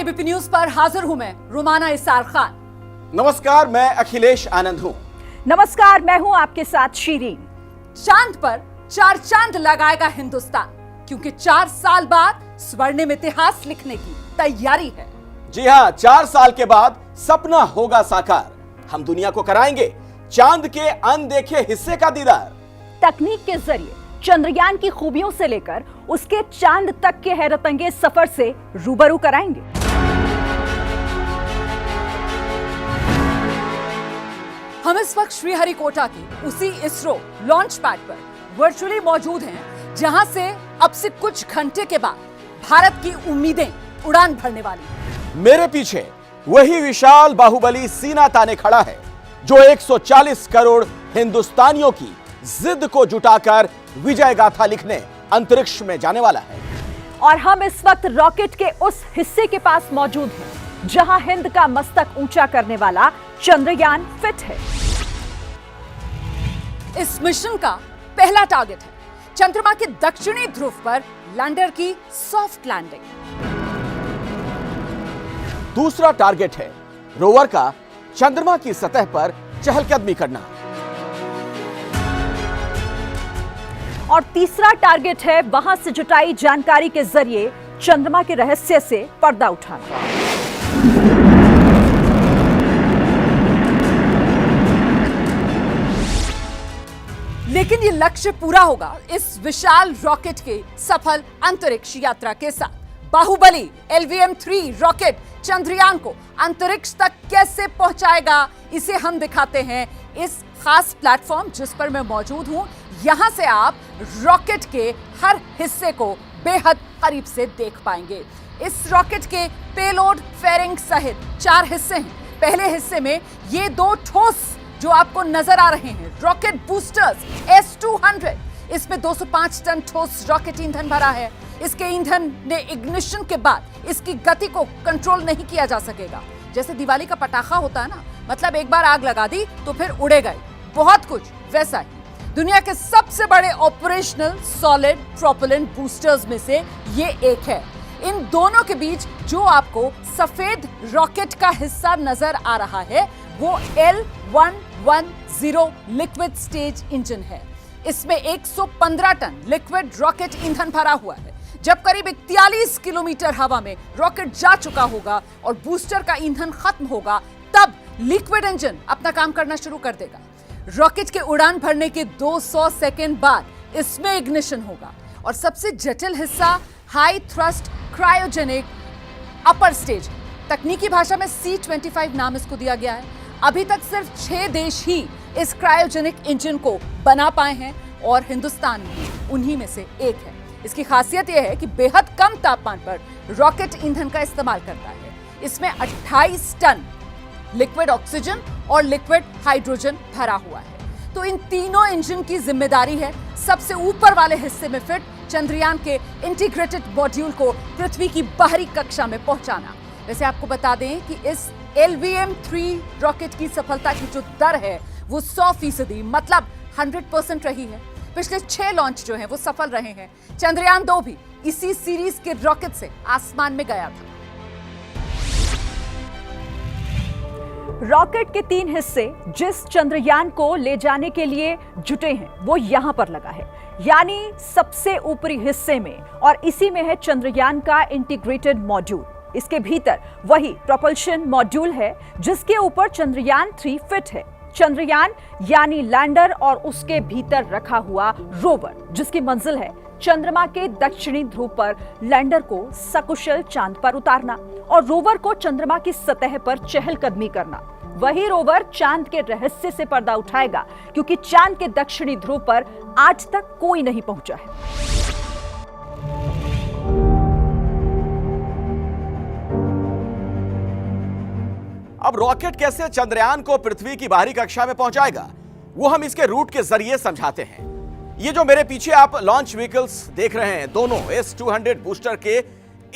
ABP news पर हाजिर हूं मैं रुमाना इसार खान। नमस्कार, मैं अखिलेश आनंद हूं। नमस्कार, मैं हूं आपके साथ शीरीन। चांद पर 4 चांद लगाएगा हिंदुस्तान, क्योंकि 4 साल बाद स्वर्णिम इतिहास लिखने की तैयारी है। जी हां, 4 साल के बाद सपना होगा साकार। हम दुनिया को कराएंगे चांद के अनदेखे हिस्से का दीदार। तकनीक के जरिए चंद्रयान की खूबियों से लेकर उसके चांद तक के हैरतअंगेज सफर से रूबरू कराएंगे। हम इस वक्त श्रीहरिकोटा की उसी इसरो लॉन्च पैड पर वर्चुअली मौजूद हैं, जहां से अब से कुछ घंटे के बाद भारत की उम्मीदें उड़ान भरने वाली हैं। मेरे पीछे वही विशाल बाहुबली सीना ताने खड़ा है, जो 140 करोड़ हिंदुस्तानियों की जिद को जुटाकर विजय गाथा लिखने अंतरिक्ष में जाने वाला है। और हम इस वक्त रॉकेट के उस हिस्से के पास मौजूद हैं, जहां हिंद का मस्तक ऊंचा करने वाला चंद्रयान फिट है। इस मिशन का पहला टारगेट है चंद्रमा के दक्षिणी ध्रुव पर लैंडर की सॉफ्ट लैंडिंग। दूसरा टारगेट है रोवर का चंद्रमा की सतह पर चहलकदमी करना। और तीसरा टारगेट है वहां से जुटाई जानकारी के जरिए चंद्रमा के रहस्य से पर्दा उठाना। लेकिन ये लक्ष्य पूरा होगा इस विशाल रॉकेट के सफल अंतरिक्ष यात्रा के साथ। बाहुबली LVM-3 रॉकेट चंद्रयान को अंतरिक्ष तक कैसे पहुंचाएगा, इसे हम दिखाते हैं इस खास प्लेटफॉर्म जिस पर मैं मौजूद हूं। यहां से आप रॉकेट के हर हिस्से को बेहद करीब से देख पाएंगे। इस रॉकेट के पेलोड, फेयरिंग सहित 4 हिस्से हैं। पहले हिस्से में ये 2 ठोस जो आपको नजर आ रहे हैं रॉकेट बूस्टर्स S-200, इसमें 205 टन ठोस रॉकेट ईंधन भरा है। इसके ईंधन ने इग्निशन के बाद इसकी गति को कंट्रोल नहीं किया जा सकेगा। जैसे दिवाली का पटाखा होता है ना, मतलब एक बार आग लगा दी तो फिर उड़े गए, बहुत कुछ वैसा ही। दुनिया के सबसे बड़े ऑपरेशनल सॉलिड प्रोपेलेंट बूस्टर्स में से ये एक है। इन दोनों के बीच जो आपको सफेद रॉकेट का हिस्सा नजर आ रहा है वो L110 लिक्विड स्टेज इंजन है। इसमें 115 टन लिक्विड रॉकेट ईंधन भरा हुआ है। जब करीब 41 किलोमीटर हवा में रॉकेट जा चुका होगा और बूस्टर का ईंधन खत्म होगा, तब लिक्विड इंजन अपना काम करना शुरू कर देगा। रॉकेट के उड़ान भरने के 200 सेकेंड बाद इसमें इग्निशन होगा और सबसे जटिल हिस्सा high thrust cryogenic upper stage, तकनीकी भाषा में C-25 नाम इसको दिया गया है। अभी तक सिर्फ 6 देश ही इस क्रायोजेनिक इंजन को बना पाए हैं और हिंदुस्तान भी उन्हीं में से एक है। इसकी खासियत यह है कि बेहद कम तापमान पर रॉकेट ईंधन का इस्तेमाल करता है। इसमें 28 टन लिक्विड ऑक्सीजन और लिक्विड हाइड्रोजन भरा हुआ है। तो इन तीनों इंजन की जिम्मेदारी है सबसे ऊपर वाले हिस्से में फिट चंद्रयान के इंटीग्रेटेड मॉड्यूल को पृथ्वी की बाहरी कक्षा में पहुंचाना। वैसे आपको बता दें कि इस LVM-3 रॉकेट की सफलता की जो दर है वो 100% मतलब 100% रही है। पिछले 6 लॉन्च जो हैं वो सफल रहे हैं। चंद्रयान 2 भी इसी सीरीज के रॉकेट से आसमान में गया था। रॉकेट के 3 हिस्से जिस चंद्रयान को ले जाने के लिए जुटे हैं वो यहां पर लगा है, यानी सबसे ऊपरी हिस्से में, और इसी में है चंद्रयान का इंटीग्रेटेड मॉड्यूल। इसके भीतर वही प्रोपल्शन मॉड्यूल है जिसके ऊपर चंद्रयान 3 फिट है। चंद्रयान यानी लैंडर और उसके भीतर रखा हुआ रोवर, जिसकी मंजिल है चंद्रमा के दक्षिणी ध्रुव पर लैंडर को सकुशल चांद पर उतारना और रोवर को चंद्रमा की सतह पर चहलकदमी करना। वही रोवर चांद के रहस्य से पर्दा उठाएगा, क्योंकि चांद के दक्षिणी ध्रुव पर आज तक कोई नहीं पहुंचा है। अब रॉकेट कैसे चंद्रयान को पृथ्वी की बाहरी कक्षा में पहुंचाएगा, वो हम इसके रूट के जरिए समझाते हैं। ये जो मेरे पीछे आप लॉन्च व्हीकल्स देख रहे हैं, दोनों S-200 बूस्टर के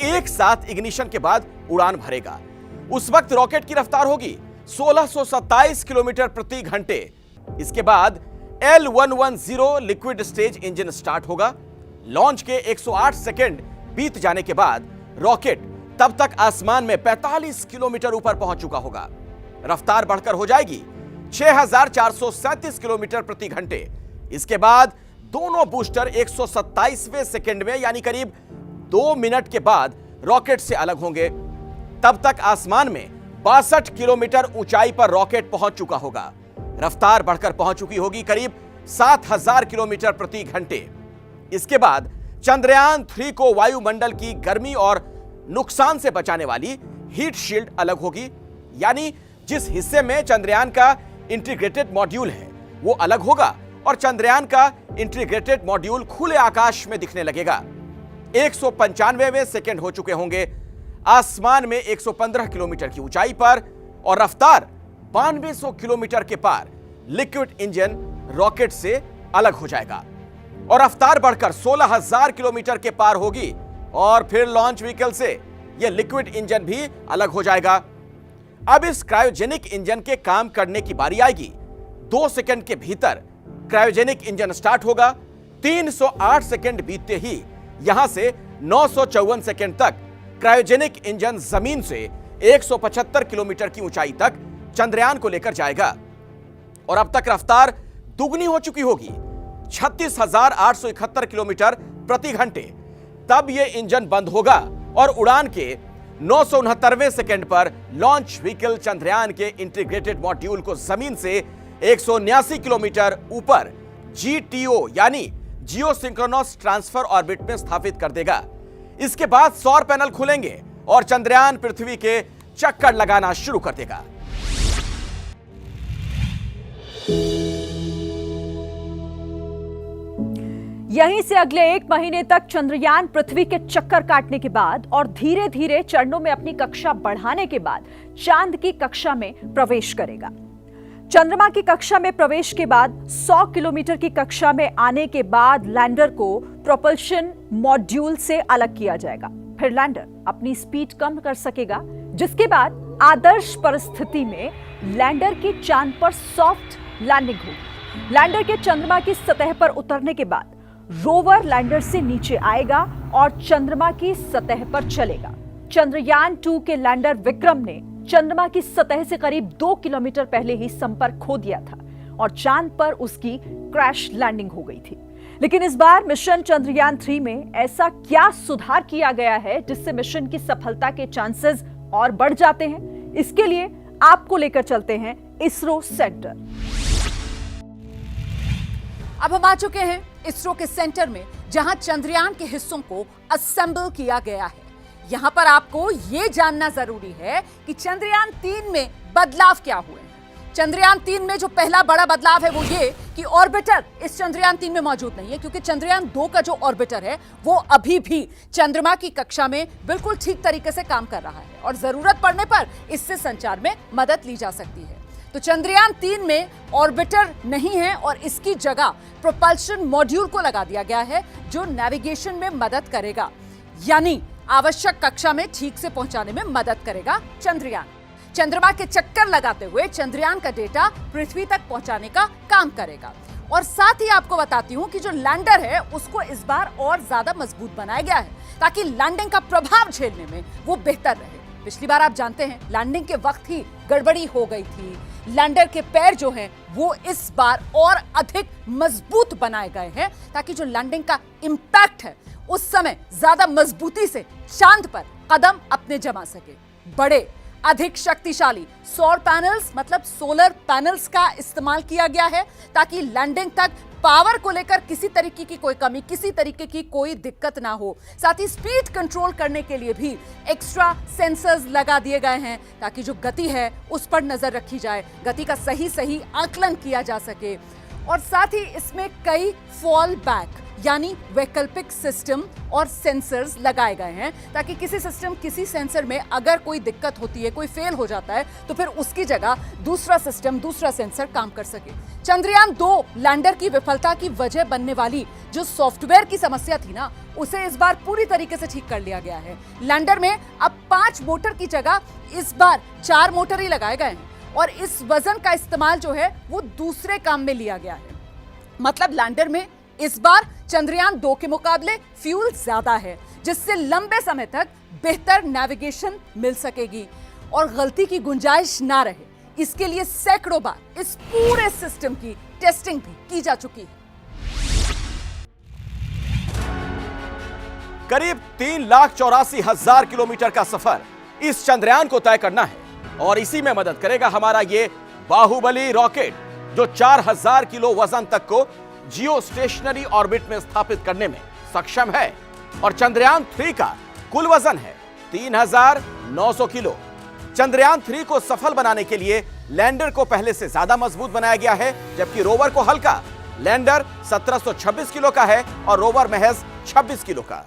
एक साथ इग्निशन के बाद उड़ान भरेगा। उस वक्त रॉकेट की रफ्तार होगी 1627 किलोमीटर प्रति घंटे। इसके बाद L110 liquid stage engine start होगा। लॉन्च के 108 सेकेंड बीत जाने के बाद रॉकेट तब तक आसमान में 45 किलोमीटर ऊपर पहुंच चुका होगा। रफ्तार बढ़कर हो जाएगी 6437 किलोमीटर प्रति घंटे। इसके बाद दोनों बूस्टर 127वें सेकंड में यानी करीब 2 मिनट के बाद रॉकेट से अलग होंगे। तब तक आसमान में 62 किलोमीटर ऊंचाई पर रॉकेट पहुंच चुका होगा। रफ्तार बढ़कर पहुंच चुकी होगी करीब 7000 किलोमीटर प्रति घंटे। इसके बाद चंद्रयान 3 को वायुमंडल की गर्मी और नुकसान से बचाने वाली हीट शील्ड अलग होगी, यानी जिस हिस्से में चंद्रयान का इंटीग्रेटेड मॉड्यूल है वो अलग होगा और चंद्रयान का इंटीग्रेटेड मॉड्यूल खुले आकाश में दिखने लगेगा। 195वें सेकंड हो चुके होंगे आसमान में 115 किलोमीटर की ऊंचाई पर और रफ्तार 9200 किलोमीटर के पार लिक्विड इंजन रॉकेट से अलग हो जाएगा और रफ्तार बढ़कर 16000 किलोमीटर के पार होगी और फिर लॉन्च व्हीकल से यह लिक्विड इंजन भी अलग हो जाएगा। अब इस क्रायोजेनिक इंजन के काम करने की बारी आएगी। 2 सेकंड के भीतर क्रायोजेनिक इंजन स्टार्ट होगा। 308 सेकंड बीतते ही यहां से 954 सेकंड तक क्रायोजेनिक इंजन जमीन से 175 किलोमीटर की ऊंचाई तक चंद्रयान को लेकर जाएगा और अब तक रफ्तार दुगनी हो चुकी होगी 36,871 किलोमीटर प्रति घंटे। तब यह इंजन बंद होगा और उड़ान के 969वें सेकंड पर लॉन्च व्हीकल चंद्रयान के इंटीग्रेटेड मॉड्यूल को जमीन से 179 किलोमीटर ऊपर GTO यानी जियो सिंक्रोनस ट्रांसफर ऑर्बिट में स्थापित कर देगा। इसके बाद सौर पैनल खुलेंगे और चंद्रयान पृथ्वी के चक्कर लगाना शुरू कर देगा। यहीं से अगले 1 महीने तक चंद्रयान पृथ्वी के चक्कर काटने के बाद और धीरे धीरे चरणों में अपनी कक्षा बढ़ाने के बाद चांद की कक्षा में प्रवेश करेगा। चंद्रमा की कक्षा में प्रवेश के बाद 100 किलोमीटर की कक्षा में आने के बाद लैंडर को प्रोपल्शन मॉड्यूल से अलग किया जाएगा। फिर लैंडर अपनी स्पीड कम कर सकेगा, जिसके बाद आदर्श परिस्थिति में लैंडर की चांद पर सॉफ्ट लैंडिंग होगी। लैंडर के चंद्रमा की सतह पर उतरने के बाद रोवर लैंडर से नीचे आएगा और चंद्रमा की सतह पर चलेगा। चंद्रयान 2 के लैंडर विक्रम ने चंद्रमा की सतह से करीब 2 किलोमीटर पहले ही संपर्क खो दिया था और चांद पर उसकी क्रैश लैंडिंग हो गई थी। लेकिन इस बार मिशन चंद्रयान 3 में ऐसा क्या सुधार किया गया है जिससे मिशन की सफलता के चांसेस और बढ़ जाते हैं? इसके लिए आपको लेकर चलते हैं इसरो सेंटर। अब हम आ चुके हैं इसरो के सेंटर में, जहां चंद्रयान के हिस्सों को असेंबल किया गया है। यहां पर आपको यह जानना जरूरी है कि चंद्रयान 3 में बदलाव क्या हुए हैं। चंद्रयान 3 में जो पहला बड़ा बदलाव है वो ये कि ऑर्बिटर इस चंद्रयान 3 में मौजूद नहीं है, क्योंकि चंद्रयान 2 का जो ऑर्बिटर है वो अभी भी चंद्रमा की कक्षा में बिल्कुल ठीक तरीके से काम कर रहा है और जरूरत पड़ने पर इससे संचार में मदद ली जा सकती है। तो चंद्रयान 3 में ऑर्बिटर नहीं है और इसकी जगह प्रोपल्शन मॉड्यूल को लगा दिया गया है, जो नेविगेशन में मदद करेगा, यानी आवश्यक कक्षा में ठीक से पहुंचाने में मदद करेगा चंद्रयान। चंद्रमा के चक्कर लगाते हुए चंद्रयान का डेटा पृथ्वी तक पहुंचाने का काम करेगा। और साथ ही आपको बताती हूं कि जो लैंडर है उसको इस बार और ज्यादा मजबूत बनाया गया है ताकि लैंडिंग का प्रभाव झेलने में वो बेहतर रहे। पिछली बार आप जानते हैं लैंडिंग के वक्त ही गड़बड़ी हो गई थी। लैंडर के पैर जो हैं वो इस बार और अधिक मजबूत बनाए गए हैं ताकि जो लैंडिंग का इंपैक्ट है उस समय ज्यादा मजबूती से चांद पर कदम अपने जमा सके। बड़े अधिक शक्तिशाली सौर पैनल्स मतलब सोलर पैनल्स का इस्तेमाल किया गया है ताकि लैंडिंग तक पावर को लेकर किसी तरीके की कोई कमी, किसी तरीके की कोई दिक्कत ना हो। साथ ही स्पीड कंट्रोल करने के लिए भी एक्स्ट्रा सेंसर्स लगा दिए गए हैं ताकि जो गति है उस पर नजर रखी जाए, गति का सही आकलन किया जा सके। और साथ ही इसमें कई फॉल बैक यानी वैकल्पिक सिस्टम और सेंसर्स लगाए गए हैं ताकि किसी सिस्टम, किसी सेंसर में अगर कोई दिक्कत होती है, कोई फेल हो जाता है, तो फिर उसकी जगह दूसरा सिस्टम, दूसरा सेंसर काम कर सके। चंद्रयान 2 लैंडर की विफलता की वजह बनने वाली जो सॉफ्टवेयर की समस्या थी ना, उसे इस बार पूरी तरीके से ठीक कर लिया गया है। लैंडर में अब 5 मोटर की जगह इस बार 4 मोटर ही लगाए गए हैं और इस वजन का इस्तेमाल जो है वो दूसरे काम में लिया गया है। मतलब लैंडर में इस बार चंद्रयान 2 के मुकाबले फ्यूल ज्यादा है, जिससे लंबे समय तक बेहतर नेविगेशन मिल सकेगी और गलती की गुंजाइश ना रहे। इसके लिए सैकड़ों बार इस पूरे सिस्टम की टेस्टिंग भी की जा चुकी है। करीब 3,84,000 किलोमीटर का सफर इस चंद्रयान को तय करना है और इसी में मदद करेगा हमारा ये बाहुबली रॉकेट, जो 4,000 किलो वजन तक को जियो स्टेशनरी ऑर्बिट में स्थापित करने में सक्षम है। और चंद्रयान 3 का कुल वजन है 3,900 किलो। चंद्रयान 3 को सफल बनाने के लिए लैंडर को पहले से ज्यादा मजबूत बनाया गया है, जबकि रोवर को हल्का। लैंडर 1726 किलो का है और रोवर महज 26 किलो का।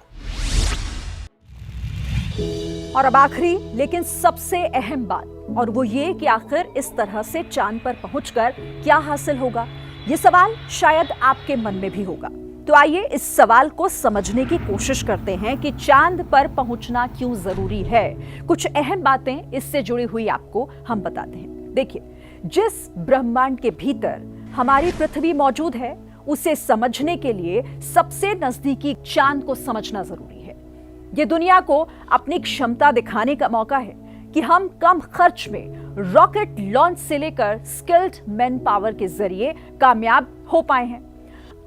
और अब आखिरी लेकिन सबसे अहम बात, और वो ये कि आखिर इस तरह से चांद पर पहुंचकर क्या हासिल होगा। ये सवाल शायद आपके मन में भी होगा। तो आइए इस सवाल को समझने की कोशिश करते हैं कि चांद पर पहुंचना क्यों जरूरी है। कुछ अहम बातें इससे जुड़ी हुई आपको हम बताते हैं। देखिए, जिस ब्रह्मांड के भीतर हमारी पृथ्वी मौजूद है, उसे समझने के लिए सबसे नजदीकी चांद को समझना जरूरी है। ये दुनिया को अपनी क्षमता दिखाने का मौका है कि हम कम खर्च में रॉकेट लॉन्च से लेकर स्किल्ड मैन पावर के जरिए कामयाब हो पाए हैं।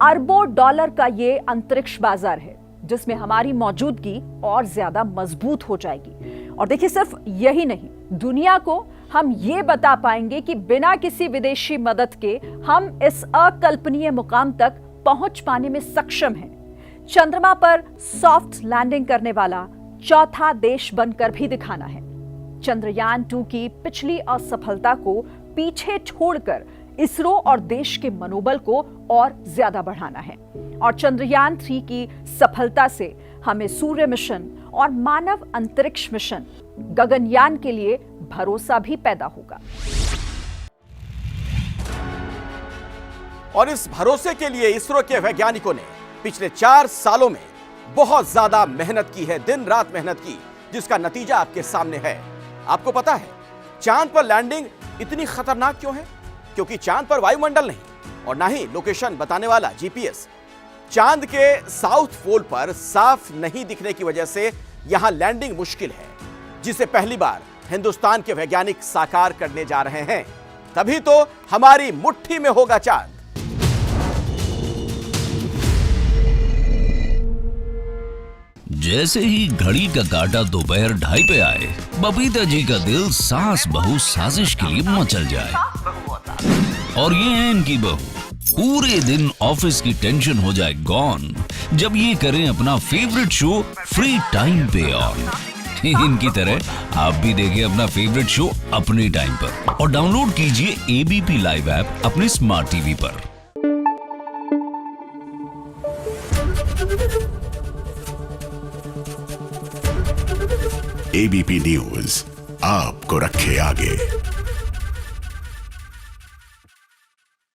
अरबों डॉलर का ये अंतरिक्ष बाजार है, जिसमें हमारी मौजूदगी और ज्यादा मजबूत हो जाएगी। और देखिए, सिर्फ यही नहीं, दुनिया को हम ये बता पाएंगे कि बिना किसी विदेशी मदद के हम इस अकल्पनीय मुकाम तक पहुंच पाने में सक्षम हैं। चंद्रमा पर सॉफ्ट लैंडिंग करने वाला चौथा देश बनकर भी दिखाना है। चंद्रयान 2 की पिछली असफलता को पीछे छोड़कर इसरो और देश के मनोबल को और ज्यादा बढ़ाना है। और चंद्रयान 3 की सफलता से हमें सूर्य मिशन और मानव अंतरिक्ष मिशन गगनयान के लिए भरोसा भी पैदा होगा। और इस भरोसे के लिए इसरो के वैज्ञानिकों ने पिछले 4 सालों में बहुत ज्यादा मेहनत की है, दिन रात मेहनत की, जिसका नतीजा आपके सामने है। आपको पता है चांद पर लैंडिंग इतनी खतरनाक क्यों है? क्योंकि चांद पर वायुमंडल नहीं और ना ही लोकेशन बताने वाला जीपीएस। चांद के साउथ पोल पर साफ नहीं दिखने की वजह से यहां लैंडिंग मुश्किल है, जिसे पहली बार हिंदुस्तान के वैज्ञानिक साकार करने जा रहे हैं। तभी तो हमारी मुट्ठी में होगा चांद। जैसे ही घड़ी का काटा दोपहर 2:30 पे आए, बबीता जी का दिल सास बहू साजिश के लिए मचल जाए। और ये है इनकी बहू, पूरे दिन ऑफिस की टेंशन हो जाए गॉन जब ये करें अपना फेवरेट शो फ्री टाइम पे ऑन। इनकी तरह आप भी देखिए अपना फेवरेट शो अपने टाइम पर और डाउनलोड कीजिए एबीपी लाइव ऐप अपने स्मार्ट टीवी पर। एबीपी न्यूज आपको रखे आगे।